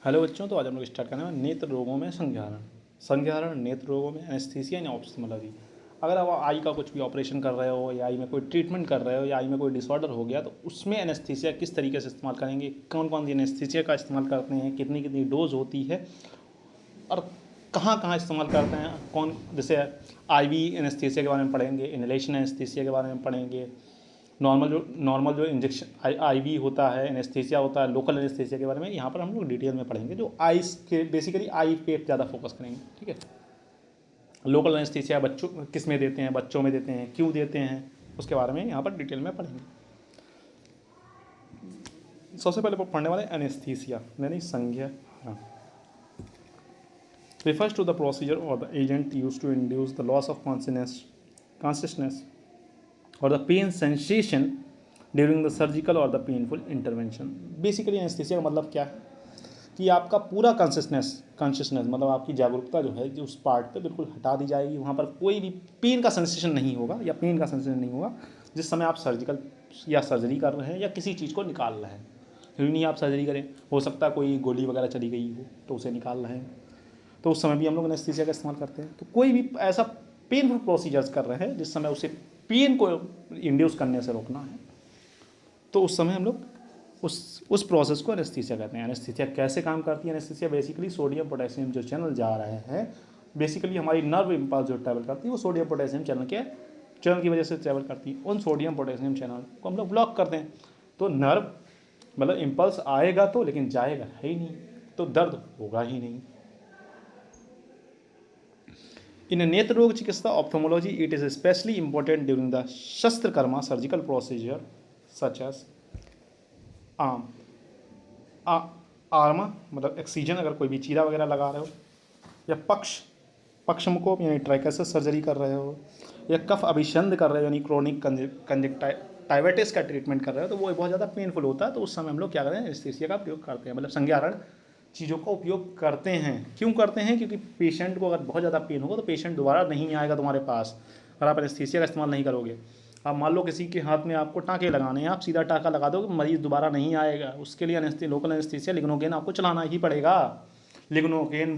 Hello बच्चों, तो आज हम लोग स्टार्ट करने में नेत्र रोगों में संज्ञाहरण नेत्र रोगों में एनेस्थीसिया या ऑप्थेल्मोलॉजी। अगर आप आई का कुछ भी ऑपरेशन कर रहे हो या आई में कोई ट्रीटमेंट कर रहे हो या आई में कोई डिसऑर्डर हो गया, तो उसमें एनेस्थीसिया किस तरीके से इस्तेमाल करेंगे, कौन कौन सी एनेस्थीसिया का इस्तेमाल करते हैं, कितनी कितनी डोज होती है और कहाँ कहाँ इस्तेमाल करते हैं, कौन, जैसे आईवी एनेस्थीसिया के बारे में पढ़ेंगे, इनहेलेशन एनेस्थीसिया के बारे में पढ़ेंगे, नॉर्मल जो इंजेक्शन आईवी होता है, एनेस्थीसिया होता है, लोकल एनेस्थीसिया के बारे में यहाँ पर हम लोग डिटेल में पढ़ेंगे। जो आईज के बेसिकली आई पे ज़्यादा फोकस करेंगे, ठीक है। लोकल एनेस्थीसिया बच्चों किस में देते हैं, बच्चों में देते हैं, क्यों देते हैं, उसके बारे में यहाँ पर डिटेल में पढ़ेंगे। सबसे पहले पढ़ने वाले एनेस्थीसिया यानी संज्ञा refers to the procedure or the agent used to induce the loss of consciousness or the pain sensation during the surgical or the painful intervention। Basically anaesthesia का मतलब क्या है कि आपका पूरा कॉन्शियसनेस मतलब आपकी जागरूकता जो है जो उस पार्ट पे बिल्कुल हटा दी जाएगी, वहाँ पर कोई भी पेन का सेंसेशन नहीं होगा या पेन का सेंसेशन नहीं होगा जिस समय आप सर्जिकल या सर्जरी कर रहे हैं या किसी चीज़ को निकाल रहे हैं। यूँ नहीं आप सर्जरी करें, हो सकता है कोई गोली वगैरह चली गई हो तो उसे निकाल रहे हैं, तो उस समय भी हम लोग एनेस्थीसिया का इस्तेमाल करते हैं। तो कोई भी ऐसा पेनफुल प्रोसीजर्स कर रहे हैं जिस समय उसे पेन को इंड्यूस करने से रोकना है, तो उस समय हम लोग उस प्रोसेस को एनेस्थीसिया कहते हैं। एनेस्थीसिया कैसे काम करती है? एनेस्थीसिया बेसिकली सोडियम पोटेशियम जो चैनल जा रहे हैं, बेसिकली हमारी नर्व इम्पल्स जो ट्रैवल करती है वो सोडियम पोटेशियम चैनल की वजह से ट्रैवल करती है। उन सोडियम पोटेशियम चैनल को हम लोग ब्लॉक करते हैं, तो नर्व मतलब इम्पल्स आएगा तो, लेकिन जाएगा है ही नहीं, तो दर्द होगा ही नहीं। इन नेत्र रोग चिकित्सा ophthalmology it is specially important during the शस्त्रकर्मा सर्जिकल प्रोसीजर सच एज आर्मा मतलब एक्सीजन, अगर कोई भी चीरा वगैरह लगा रहे हो, या पक्षमुकोप यानी ट्राइकेसिस सर्जरी कर रहे हो, या कफ अभिसंध कर रहे हो यानी क्रोनिक कंजक्टिवाइटिस का ट्रीटमेंट कर रहे हो, तो वो बहुत ज़्यादा पेनफुल होता है। तो उस समय हम लोग क्या करते हैं? एनेस्थीसिया का प्रयोग करते हैं, मतलब संज्ञाहरण चीज़ों का उपयोग करते हैं। क्यों करते हैं? क्योंकि पेशेंट को अगर बहुत ज़्यादा पेन होगा तो पेशेंट दोबारा नहीं आएगा तुम्हारे पास अगर आप एनेस्थीसिया का इस्तेमाल नहीं करोगे। आप मान लो किसी के हाथ में आपको टाँके लगाने हैं, आप सीधा टाँका लगा दोगे, मरीज़ दोबारा नहीं आएगा। उसके लिए लोकल एनेस्थीसिया लिग्नोकेन आपको चलाना ही पड़ेगा। लिग्नोकेन,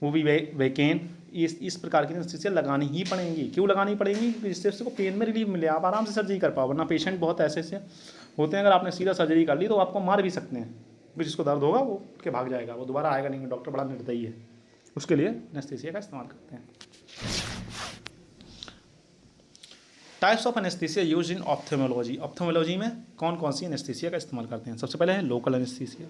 वोपिवेकेन, इस प्रकार की एनेस्थीसिया लगानी ही पड़ेंगी। क्यों लगानी पड़ेंगी? क्योंकि जिससे उसको पेन में रिलीफ मिले, आप आराम से सर्जरी कर पाओ। वरना पेशेंट बहुत ऐसे होते हैं, अगर आपने सीधा सर्जरी कर ली तो आपको मार भी सकते हैं, क्योंकि जिसको दर्द होगा वो उठ के भाग जाएगा, वो दोबारा आएगा नहीं। डॉक्टर बड़ा निर्दयी है। उसके लिए एनेस्थीसिया का इस्तेमाल करते हैं। Types of anaesthesia use in ophthalmology. Ophthalmology में कौन कौन सी एनेस्थीसिया का इस्तेमाल करते हैं? सबसे पहले है local anaesthesia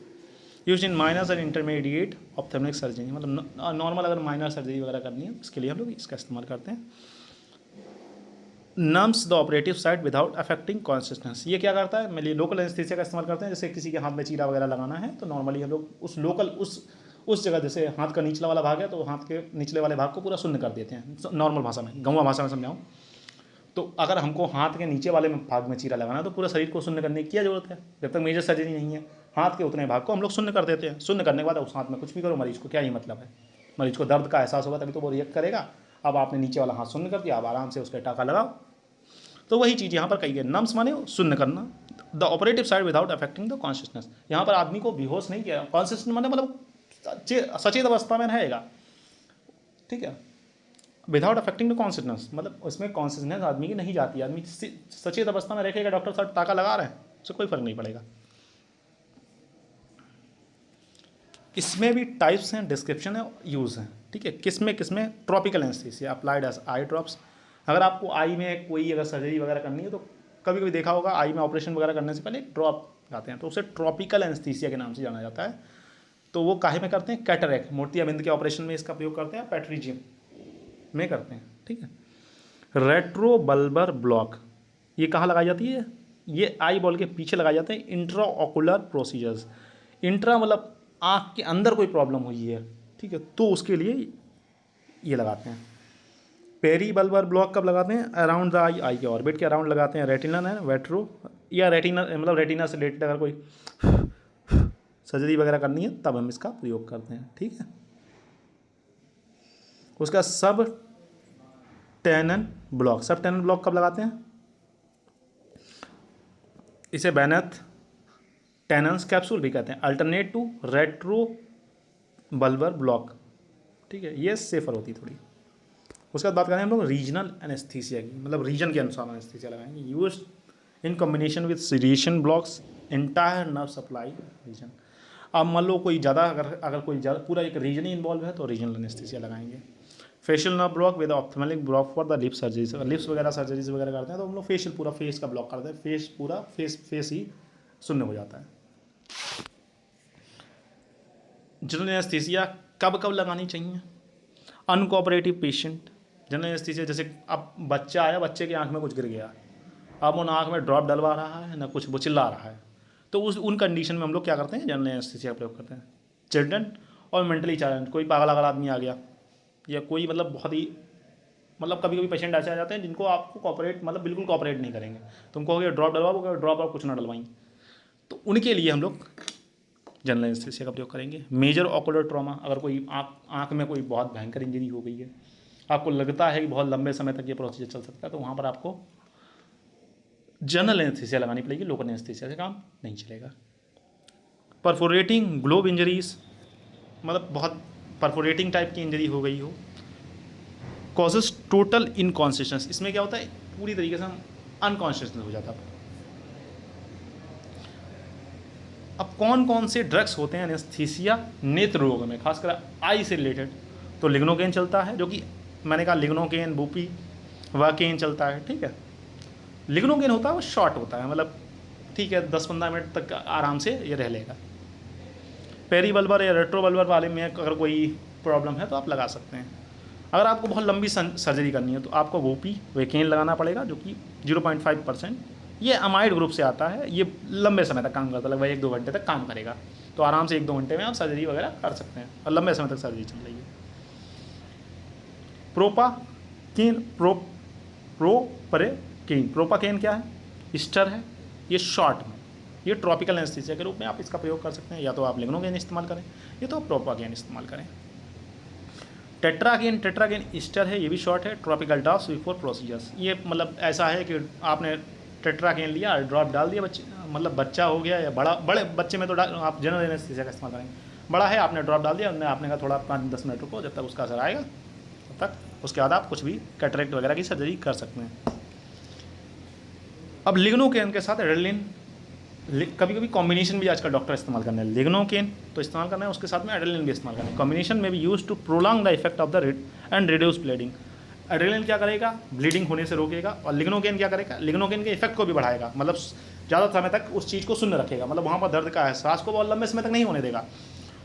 use in minor and intermediate ophthalmic surgery, मतलब नॉर्मल अगर माइनर सर्जरी वगैरह करनी है उसके लिए हम लोग इसका इस्तेमाल करते हैं। Nums the operative site without affecting consciousness, ये क्या करता है? मैं लोकल एनेस्थीसिया का इस्तेमाल करते हैं। जैसे किसी के हाथ में चीरा वगैरह लगाना है तो नॉर्मली हम लोग उस जगह, जैसे हाथ का निचला वाला भाग है तो हाथ के निचले वाले भाग को पूरा शून्य कर देते हैं। नॉर्मल भाषा में, गंवा भाषा में समझाऊँ तो अगर हमको हाथ के नीचे वाले भाग में चीरा लगाना है तो पूरा शरीर को शून्य करने की क्या जरूरत है? जब तक मेजर सर्जरी नहीं है, हाथ के उतने भाग को हम लोग शून्य कर देते हैं। शून्य करने के बाद उस हाथ में कुछ भी करो, मरीज को क्या ही मतलब है? मरीज को दर्द का एहसास होगा तभी तो वो रिएक्ट करेगा। अब आपने नीचे वाला हाथ शून्य कर दिया, आप आराम से उसका टाँका लगाओ। तो वही चीज़ यहाँ पर कही है, नम्स माने शून्य करना, the operative side without affecting the consciousness. यहाँ पर आदमी को बेहोश नहीं किया, कॉन्शियसनेस माने मतलब सचेत अवस्था में रहेगा, ठीक है। विदाउट अफेक्टिंग द कॉन्शियसनेस मतलब उसमें कॉन्शियसनेस आदमी की नहीं जाती, आदमी सचेत अवस्था में रखेगा। डॉक्टर साहब टाँका लगा रहे हैं, उससे कोई फर्क नहीं पड़ेगा। इसमें भी टाइप्स हैं, डिस्क्रिप्शन है, यूज़ है, ठीक है। किसमें tropical anaesthesia applied as eye drops. अगर आपको आई में कोई अगर सर्जरी वगैरह करनी है तो कभी कभी देखा होगा आई में ऑपरेशन वगैरह करने से पहले ड्रॉप आते हैं, तो उसे ट्रॉपिकल एनेस्थीसिया के नाम से जाना जाता है। तो वो काहे में करते हैं? कैटरेक्ट, मोतियाबिंद के ऑपरेशन में इसका प्रयोग करते हैं, पैट्रिजियम में करते हैं, ठीक है। रेट्रो बल्बर ब्लॉक, ये कहाँ लगाई जाती है? ये आई बॉल के पीछे लगाई जाते हैं। इंट्रा ऑकुलर प्रोसीजर्स, इंट्रा मतलब आँख के अंदर कोई प्रॉब्लम हुई है, ठीक है, तो उसके लिए ये लगाते हैं। पेरी बल्बर ब्लॉक कब लगाते हैं? अराउंड द आई के ऑर्बिट के अराउंड लगाते हैं। रेटिना है वेट्रो, या रेटिना मतलब रेटिना से रिलेटेड अगर कोई सर्जरी वगैरह करनी है तब हम इसका प्रयोग करते हैं, ठीक है। उसका सब टेनन ब्लॉक कब लगाते हैं? इसे बेनेथ टेनन्स कैप्सूल भी कहते हैं। Alternate to retrobulbar block, ठीक है, ये सेफर होती थोड़ी। उसके बाद बात करें हम लोग रीजनल एनेस्थीसिया की, मतलब रीजन के अनुसार एनेस्थीसिया लगाएंगे। Use in combination with sedation blocks entire nerve supply region. अब मान लो कोई ज़्यादा अगर कोई ज़्यादा पूरा एक रीजन ही इन्वॉल्व है तो रीजनल एनेस्थीसिया लगाएंगे। Facial nerve block with ophthalmic block for the lip surgeries. अगर लिप्स वगैरह सर्जरीज वगैरह करते हैं तो हम लोग फेशियल पूरा फेस का ब्लॉक करते हैं, फेस पूरा फेस ही शून्य हो जाता है। जनरल एनेस्थीसिया कब कब लगानी चाहिए? Uncooperative patient. जनरल एनेस्थीसिया जैसे अब बच्चा आया, बच्चे की आंख में कुछ गिर गया, अब वो आंख में ड्रॉप डलवा रहा है ना कुछ, वो चिल्ला रहा है, तो उन कंडीशन में हम लोग क्या करते हैं? जनरल एनेस्थीसिया का प्रयोग करते हैं। चिल्ड्रन और मेंटली चैलेंज, कोई पागल अगर आदमी आ गया या कोई मतलब बहुत ही मतलब कभी कभी पेशेंट ऐसे आ जाते हैं जिनको आपको कॉपरेट मतलब बिल्कुल कॉपरेट नहीं करेंगे, तुम कहोगे ड्रॉप डलवा, वो ड्रॉप आप कुछ ना डलवाएं, तो उनके लिए हम लोग जनरल एनेस्थीसिया का प्रयोग करेंगे। मेजर ऑकुलर ट्रॉमा, अगर कोई आँख में कोई बहुत भयंकर इंजरी हो गई है, आपको लगता है कि बहुत लंबे समय तक ये प्रोसीजर चल सकता है, तो वहाँ पर आपको जनरल एनेस्थीसिया लगानी पड़ेगी, लोकल एनेस्थीसिया से काम नहीं चलेगा। परफोरेटिंग ग्लोब इंजरीज, मतलब बहुत परफोरेटिंग टाइप की इंजरी हो गई हो, कॉजेज टोटल इनकॉन्शियसनेस, इसमें क्या होता है पूरी तरीके से हम अनकॉन्शियसनेस हो जाता है। अब कौन कौन से ड्रग्स होते हैं एनेस्थीसिया नेत्र रोग में, खासकर आई से रिलेटेड? तो लिग्नोकेन चलता है, जो कि मैंने कहा लिग्नोकेन, बुपी, वाकेन चलता है, ठीक है। लिग्नोकेन होता है वो शॉर्ट होता है, मतलब ठीक है 10-15 मिनट तक आराम से ये रह लेगा। पेरीबल्बर या रेट्रोबल्बर वाले में अगर कोई प्रॉब्लम है तो आप लगा सकते हैं। अगर आपको बहुत लंबी सर्जरी करनी है तो आपको वोपी वेकेन लगाना पड़ेगा, जो कि 0.5%, ये अमाइड ग्रुप से आता है, ये लंबे समय तक काम करता है, लगभग 1-2 घंटे तक काम करेगा, तो आराम से 1-2 घंटे में आप सर्जरी वगैरह कर सकते हैं और लंबे समय तक सर्जरी चल रही है। प्रोपाकेन, प्रोपाकेन क्या है? स्टर है, ये शॉर्ट में, ये ट्रॉपिकल एनेस्थीसिया के रूप में आप इसका प्रयोग कर सकते हैं, या तो आप लिग्नोकेन इस्तेमाल करें या तो आप प्रोपाकेन इस्तेमाल करें। टेट्राकेन स्टर है, ये भी शॉर्ट है, ट्रॉपिकल डॉस बिफोर प्रोसीजर्स। ये मतलब ऐसा है कि आपने टेट्राकेन लिया, ड्रॉप डाल दिया, बच्चे मतलब बच्चा हो गया या बड़े बच्चे में तो आप जनरल एनेस्थीसिया का इस्तेमाल करेंगे, बड़ा है आपने ड्रॉप डाल दिया, आपने कहा थोड़ा 5-10 मिनट रुको जब तक उसका असर आएगा, तब तक उसके बाद आप कुछ भी कैटरेक्ट वगैरह की सर्जरी कर सकते हैं। अब लिग्नोकेन के साथ एड्रेनलिन, कभी कभी कॉम्बिनेशन भी आजकल डॉक्टर इस्तेमाल करने हैं, लिग्नोकेन तो इस्तेमाल करना है, उसके साथ में एड्रेनलिन भी इस्तेमाल करना है। कॉम्बिनेशन में भी use to prolong the effect of the and reduce bleeding. Adrenaline क्या करेगा? ब्लीडिंग होने से रोकेगा, और लिग्नोकेन क्या करेगा? लिग्नोकेन के इफेक्ट को भी बढ़ाएगा, मतलब ज़्यादा समय तक उस चीज़ को शून्य रखेगा, मतलब वहाँ पर दर्द का एहसास को बहुत लंबे समय तक नहीं होने देगा,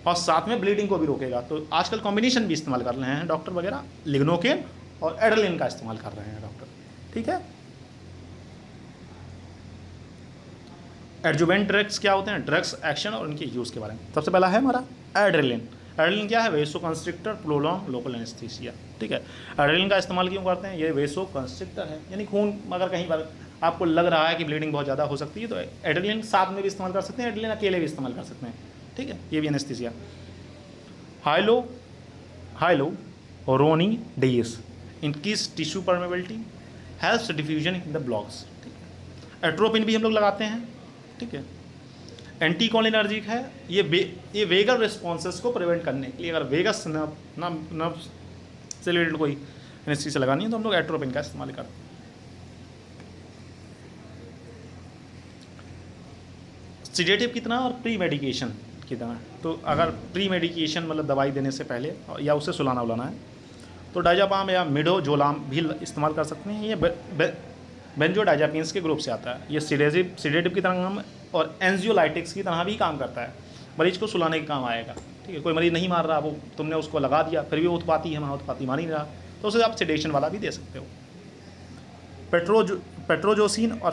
और साथ में ब्लीडिंग को भी रोकेगा। तो आजकल कॉम्बिनेशन भी इस्तेमाल कर रहे हैं डॉक्टर वगैरह, लिग्नोकेन और एड्रेनलिन का इस्तेमाल कर रहे हैं डॉक्टर, ठीक है। एडजुवेंट ड्रग्स क्या होते हैं? ड्रग्स एक्शन और उनके यूज़ के बारे में। सबसे पहला है हमारा एड्रेनलिन। एड्रेनलिन क्या है? वेसोकंस्ट्रिक्टर प्रोलॉन्ग लोकल एनेस्थीसिया, ठीक है। एड्रेनलिन का इस्तेमाल क्यों करते हैं? ये वेसोकंस्ट्रिक्टर है, यानी खून अगर कहीं पर आपको लग रहा है कि ब्लीडिंग बहुत ज़्यादा हो सकती है तो एड्रेनलिन साथ में भी इस्तेमाल कर सकते हैं, एड्रेनलिन अकेले भी इस्तेमाल कर सकते हैं, ठीक है, ये भी anaesthesia. Hyaluronidase increase tissue permeability, helps diffusion in the blocks, ठीक है। एट्रोपिन भी हम लोग लगाते हैं, ठीक है। एंटीकोलिनर्जिक है, ये वेगल रिस्पॉन्सेस को प्रिवेंट करने के लिए, अगर वेगस नर्व से रिलेटेड कोई एनेस्थीसिया लगानी है तो हम लोग एट्रोपिन का इस्तेमाल करते हैं। सिडेटिव कितना और प्री मेडिकेशन कितना? तो अगर प्री मेडिकेशन मतलब दवाई देने से पहले या उसे सुलाना उलाना है तो डायजापाम या मिडोजोलाम भी इस्तेमाल कर सकते हैं, ये बेंजोडाइजापिन्स के ग्रुप से आता है। ये सिडेटिव की तरह हम और एंजियोलाइटिक्स की तरह भी काम करता है, मरीज को सुलाने के काम आएगा, ठीक है। कोई मरीज नहीं मार रहा, वो तुमने उसको लगा दिया, फिर भी उत्पाती है, उत्पाती मान ही नहीं रहा, तो उसे आप सिडेशन वाला भी दे सकते हो। पेट्रोजोसिन और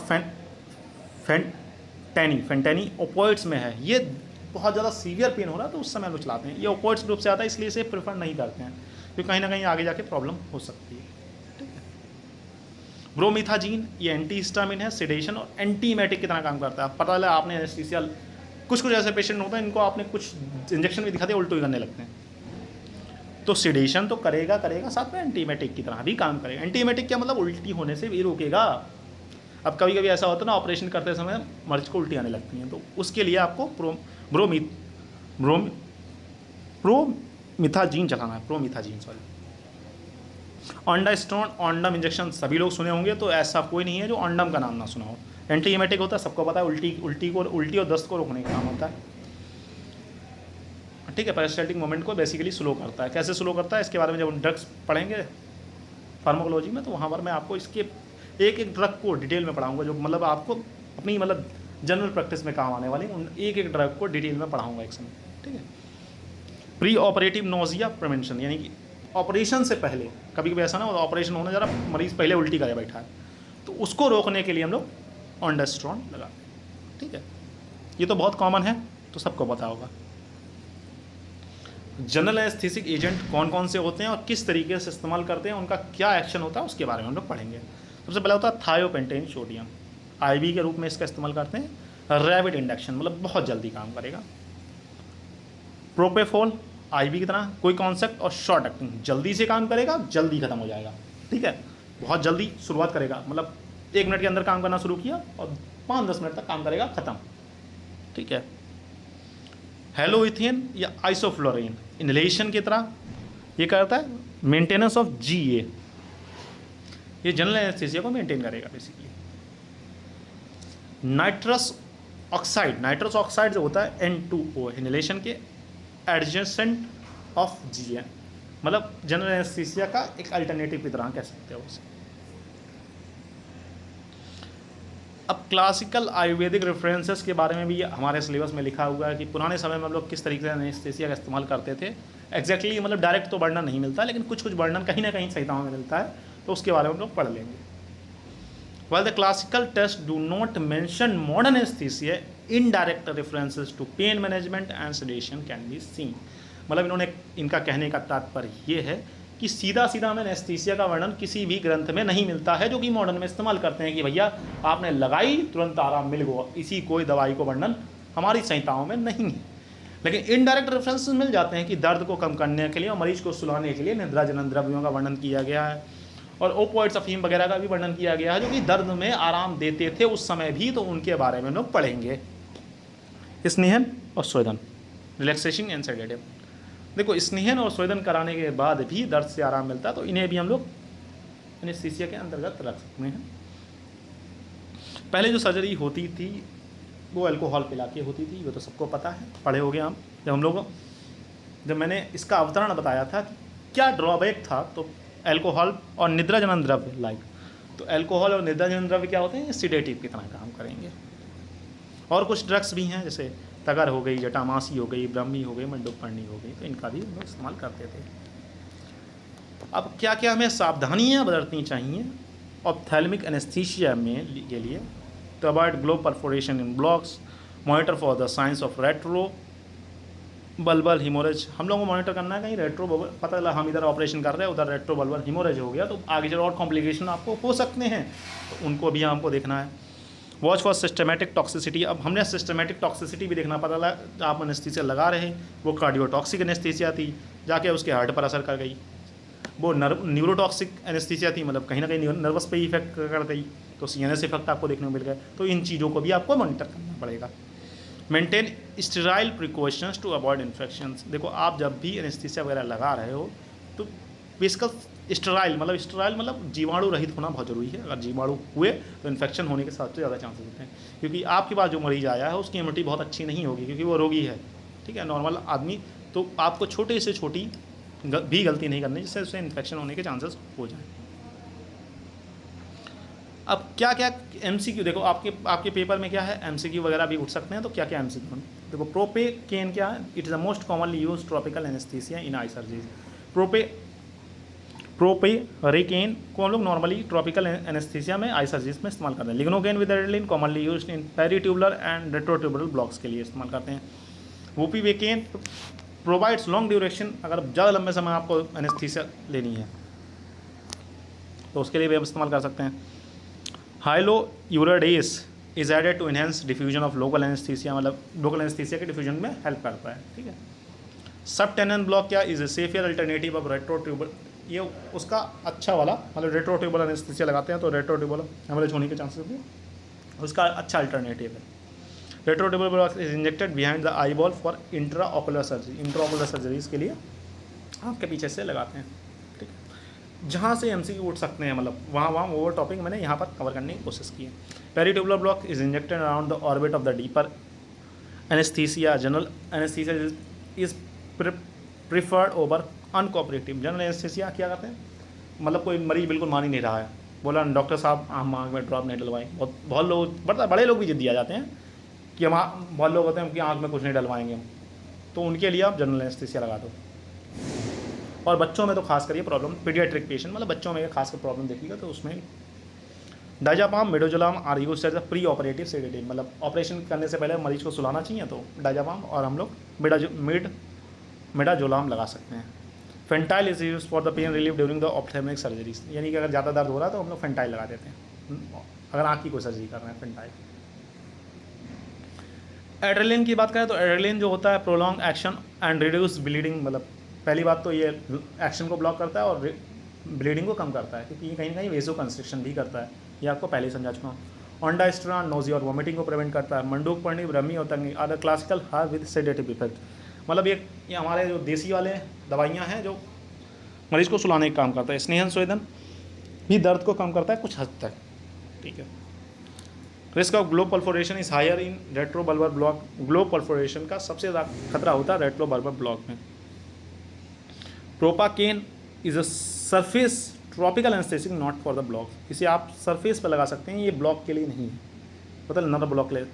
फेंटेनी ओपोइड्स में है, ये बहुत ज़्यादा सीवियर पेन हो रहा है तो उस समय हम लोग चलाते हैं। ये ओपोइड्स ग्रुप से आता है, इसलिए इसे प्रेफर नहीं करते हैं क्योंकि कहीं ना कहीं आगे जाके प्रॉब्लम हो सकती है, ठीक है। ब्रोमिथाजीन ये एंटीहिस्टामिन है, सिडेशन और एंटीमेटिक की तरह काम करता है। पता चला आपने एनेस्थीसिया, कुछ ऐसे पेशेंट होते हैं इनको आपने कुछ इंजेक्शन भी दिखा दिया उल्टो ही करने लगते हैं, तो सिडेशन तो करेगा साथ में एंटीमेटिक की तरह भी काम करेगा। एंटीमेटिक क्या मतलब? उल्टी होने से भी रोकेगा। अब कभी कभी ऐसा होता है ना, ऑपरेशन करते समय मरीज को उल्टी आने लगती हैं, तो उसके लिए आपको प्रोमिथाजीन चलाना है, प्रोमिथाजीन सॉरी। ऑंडास्टोन, ऑंडम इंजेक्शन सभी लोग सुने होंगे, तो ऐसा कोई नहीं है जो ऑंडम का नाम ना सुना हो। एंटीएमेटिक होता है, सबको पता है, उल्टी और दस्त को रोकने का काम होता है, ठीक है। पेरिस्टाल्टिक मूवमेंट को बेसिकली स्लो करता है। कैसे स्लो करता है इसके बारे में जब हम ड्रग्स पढ़ेंगे फार्माकोलॉजी में, तो वहाँ पर मैं आपको इसके एक एक ड्रग को डिटेल में पढ़ाऊँगा, जो मतलब आपको अपनी मतलब जनरल प्रैक्टिस में काम आने वाली, उन एक एक ड्रग को डिटेल में पढ़ाऊँगा एक समय, ठीक है। प्री ऑपरेटिव नोजिया प्रिवेंशन, यानी कि ऑपरेशन से पहले, कभी कभी ऐसा ना हो ऑपरेशन होने जा रहा, मरीज़ पहले उल्टी करे बैठा है, तो उसको रोकने के लिए हम लोग ऑंडास्ट्रोन लगाते हैं, ठीक है। ये तो बहुत कॉमन है, तो सबको पता होगा। जनरल एस्थेटिक एजेंट कौन कौन से होते हैं और किस तरीके से इस्तेमाल करते हैं, उनका क्या एक्शन होता है, उसके बारे में हम लोग पढ़ेंगे। सबसे पहला होता है थायोपेंटेन सोडियम, आईवी के रूप में इसका इस्तेमाल करते हैं। रैपिड इंडक्शन, मतलब बहुत जल्दी काम करेगा। प्रोपेफोल, आईवी की तरह कोई कॉन्सेप्ट और शॉर्ट एक्टिंग, जल्दी से काम करेगा, जल्दी खत्म हो जाएगा, ठीक है। बहुत जल्दी शुरुआत करेगा, मतलब 1 मिनट के अंदर काम करना शुरू किया और 5-10 मिनट तक काम करेगा, खत्म, ठीक है। हेलोइथेन या आइसोफ्लोरिन, इनहेलेशन की तरह ये करता है मेंटेनेंस ऑफ जीए, ये जनरल एनेस्थीसिया को मेंटेन करेगा बेसिकली। नाइट्रस ऑक्साइड जो होता है N2O, इनहेलेशन के एडजेसेंट ऑफ जीए, मतलब जनरल एनेस्थीसिया का एक अल्टरनेटिव की तरह कह सकते हो उसे। अब क्लासिकल आयुर्वेदिक रेफरेंसेस के बारे में भी हमारे सिलेबस में लिखा हुआ है कि पुराने समय में हम लोग किस तरीके से एनेस्थीसिया का इस्तेमाल करते थे। एग्जैक्टली मतलब डायरेक्ट तो वर्णन नहीं मिलता, लेकिन कुछ वर्णन कहीं ना कहीं संहिताओं में मिलता है, तो उसके बारे में हम लोग पढ़ लेंगे। While the classical tests do not mention modern anesthesia, indirect references to pain management and sedation can be seen। मतलब इन्होंने, इनका कहने का तात्पर्य ये है कि सीधा सीधा हमें एनेस्थीसिया का वर्णन किसी भी ग्रंथ में नहीं मिलता है जो कि मॉडर्न में इस्तेमाल करते हैं कि भैया आपने लगाई तुरंत आराम मिल गया, इसी कोई दवाई को वर्णन हमारी संहिताओं में नहीं है। लेकिन इनडायरेक्ट रेफरेंसेस मिल जाते हैं कि दर्द को कम करने के लिए और मरीज को सुलाने के लिए निद्राजनन द्रव्यों का वर्णन किया गया है, और ओपोइड्स अफीम वगैरह का भी वर्णन किया गया है जो कि दर्द में आराम देते थे उस समय भी, तो उनके बारे में लोग पढ़ेंगे। स्नेहन और स्वेदन, रिलैक्सेशन एंड सेडेटिव, देखो स्नेहन और स्वेदन कराने के बाद भी दर्द से आराम मिलता है, तो इन्हें भी हम लोग एनेस्थीसिया के अंतर्गत रख सकते हैं। पहले जो सर्जरी होती थी वो अल्कोहल पिला के होती थी, वो तो सबको पता है, पढ़े हो गए हम। जब मैंने इसका अवतरण बताया था कि क्या ड्रॉबैक था, तो अल्कोहल और निद्राजनन द्रव्य लाइक, तो अल्कोहल और निद्राजनन द्रव्य क्या होते हैं, सिडेटिव की तरह काम करेंगे। और कुछ ड्रग्स भी हैं जैसे तगर हो गई, जटामासी हो गई, ब्रह्मी हो गई, मंडोपर्णी हो गई, तो इनका भी हम लोग इस्तेमाल करते थे। अब क्या क्या हमें सावधानियां बरतनी चाहिए ऑप्थेल्मिक एनेस्थीसिया में के लिए, तो avoid globe perforation in blocks, monitor for the signs of retrobulbar haemorrhage, हम लोगों को मॉनिटर करना है कहीं रेट्रो बल्बल, पता चला हम इधर ऑपरेशन कर रहे हैं उधर रेट्रो बल्बल हिमोरेज हो गया, तो आगे चलो और कॉम्प्लिकेशन आपको हो सकते हैं, तो उनको भी हमको देखना है। वॉच फॉर सिस्टमेटिक टॉक्सिसिटी, अब हमने सिस्टमेटिक टॉक्सिसिटी भी देखना, पता लगा आप एनेस्थीसिया लगा रहे हैं, वो कार्डियोटॉक्सिक एनेस्थीसिया थी, जाके उसके हार्ट पर असर कर गई। वो न्यूरोटॉक्सिक एनेस्थीसिया थी, मतलब कहीं ना कहीं नर्वस पे ही इफेक्ट कर गई, तो सीएनएस इफेक्ट आपको देखने को मिल गया। तो इन चीज़ों को भी आपको मॉनिटर करना पड़ेगा। Maintain sterile precautions to avoid infections, देखो आप जब भी एनेस्थीसिया वगैरह लगा रहे हो तो बेसिकल स्टेराइल मतलब जीवाणु रहित होना बहुत ज़रूरी है। अगर जीवाणु हुए तो इन्फेक्शन होने के सबसे ज़्यादा चांसेस होते हैं, क्योंकि आपके पास जो मरीज आया है उसकी इम्यूनिटी बहुत अच्छी नहीं होगी, क्योंकि वो रोगी है, ठीक है, नॉर्मल आदमी। तो आपको छोटे से छोटी भी गलती नहीं करनी जिससे उससे इन्फेक्शन होने के चांसेस हो जाए। अब क्या क्या एमसीक्यू, देखो आपके पेपर में क्या है, एमसीक्यू वगैरह भी उठ सकते हैं, तो क्या क्या एमसीक्यू, देखो प्रोपेकेन क्या है, it is the most commonly use tropical anaesthesia in eye surgeries. Proparacaine को हम लोग नॉर्मली ट्रॉपिकल एनेस्थीसिया में आई सर्जरीज में इस्तेमाल करते हैं। Lignocaine with adrenaline commonly used in peribulbar and retrobulbar blocks के लिए इस्तेमाल करते हैं। वोपिवेकेन प्रोवाइड्स लॉन्ग ड्यूरेशन, अगर ज़्यादा लंबे समय आपको एनेस्थीसिया लेनी है तो उसके लिए भी हम इस्तेमाल कर सकते हैं। Hyaluronidase is added to enhance diffusion of local anaesthesia, मतलब लोकल एनेस्थीसिया के डिफ्यूजन में हेल्प करता है, ठीक है। सबटेनन ब्लॉक क्या, is a safer alternative of retrobulbar, ये उसका अच्छा वाला, मतलब रेट्रोट्यूबल एनेस्थीसिया लगाते हैं तो रेट्रोट्यूबल हेमरेज होने के चांसेस भी उसका अच्छा अल्टरनेटिव है। Retrobulbar block is injected behind the eyeball for intraocular surgery, intraocular surgeries के लिए आँख के पीछे से लगाते हैं, ठीक है। जहाँ से एमसीक्यू उठ सकते हैं, मतलब वहाँ वो टॉपिक मैंने यहाँ पर कवर करने की कोशिश की है। Peritubular block is injected around the orbit of the deeper anaesthesia. General anaesthesia is preferred over uncooperative. General anaesthesia क्या करते हैं, मतलब कोई मरीज बिल्कुल मान ही नहीं रहा है, बोला डॉक्टर साहब हम आँख में ड्रॉप नहीं डलवाएं। बहुत लोग, बड़े लोग भी जिद्दी आ जाते हैं कि हम, बहुत लोग होते हैं कि आँख में कुछ नहीं डलवाएंगे हम, तो उनके लिए आप जनरल एनेस्थीसिया लगा दो। और बच्चों में तो खास कर ये प्रॉब्लम, पीडियाट्रिक पेशेंट मतलब बच्चों में खास कर प्रॉब्लम देखिएगा तो उसमें diazepam midazolam are used as a preoperative sedative. मतलब ऑपरेशन करने से पहले मरीज को सुलाना चाहिए तो डायजापाम और हम लोग मिडाजोलाम लगा सकते हैं। Fentanyl is use for the pain relief during the ophthalmic surgeries. यानी कि अगर ज़्यादा दर्द हो रहा है तो हम लोग फेंटाइल लगा देते हैं अगर आँख की कोई सर्जरी कर रहे हैं, फेंटाइल। एड्रेलिन की बात करें तो एड्रेलिन जो होता है prolong action and reduce bleeding. मतलब पहली बात तो ये एक्शन को ब्लॉक करता है और ब्लीडिंग को कम करता है, क्योंकि ये कहीं ना कहीं वेजो कंस्ट्रिक्शन भी करता है, ये आपको पहले ही समझा चुका हूँ। ऑन्डास्ट्रान नोजिया और वोमिटिंग को प्रिवेंट करता है। मंडूक पर्णी ब्रह्मी और तंगी आर क्लासिकल हार विद सेडेटिव इफेक्ट। मतलब ये हमारे जो देसी वाले दवाइयाँ हैं जो मरीज को सुलाने का काम करता है। स्नेहन स्वेदन भी दर्द को कम करता है कुछ हद तक, ठीक है। Risk of globe perforation is higher in retrobulbar block. Globe perforation का सबसे ज़्यादा खतरा होता है रेट्रोबल्बर ब्लॉक में। Proparacaine is a surface tropical anaesthetic not for the block. इसे आप सरफेस पर लगा सकते हैं, ये ब्लॉक के लिए नहीं है, मतलब नर ब्लॉक के लिए।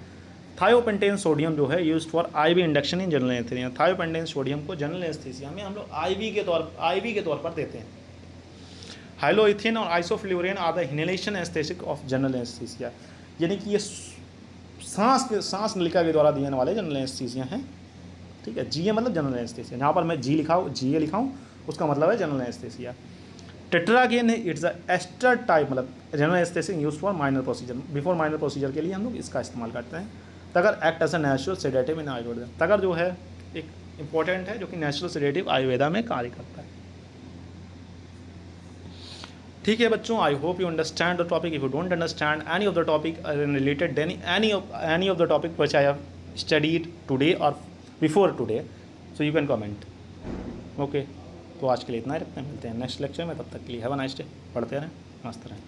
थायोपेंटेन सोडियम जो है used for IV induction in general anaesthesia. Thiopentone sodium को जनरल एनेस्थीसिया में हम लोग आईवी के तौर पर देते हैं। हाइलोइथिन और isoflurane are the inhalation anaesthetic of general anaesthesia. यानी कि ये सांस नलिका के द्वारा दिए वाले जनरल एनेस्थीसिया हैं, ठीक है। जीए मतलब जनरल एनेस्थीसिया, जहाँ पर मैं जी लिखाऊँ, जीए लिखाऊँ, उसका मतलब है जनरल एनेस्थीसिया। टेट्रागेन है, इट्स अ एस्टर टाइप, मतलब general anaesthetic use for minor procedure. Before minor procedure के लिए हम लोग इसका इस्तेमाल करते हैं। तगर act as a natural sedative in Ayurveda. तगर जो है एक इंपॉर्टेंट है जो कि नेचुरल सेडेटिव आयुर्वेदा में कार्य करता है, ठीक है बच्चों। I hope you understand the topic. If you don't understand any of the topic related any of the topic which I have studied today और before today, so you can comment, okay. तो आज के लिए इतना ही रखते हैं, मिलते हैं नेक्स्ट लेक्चर में, तब तक के लिए हैव अ नाइस डे। पढ़ते रहें, मस्त रहें।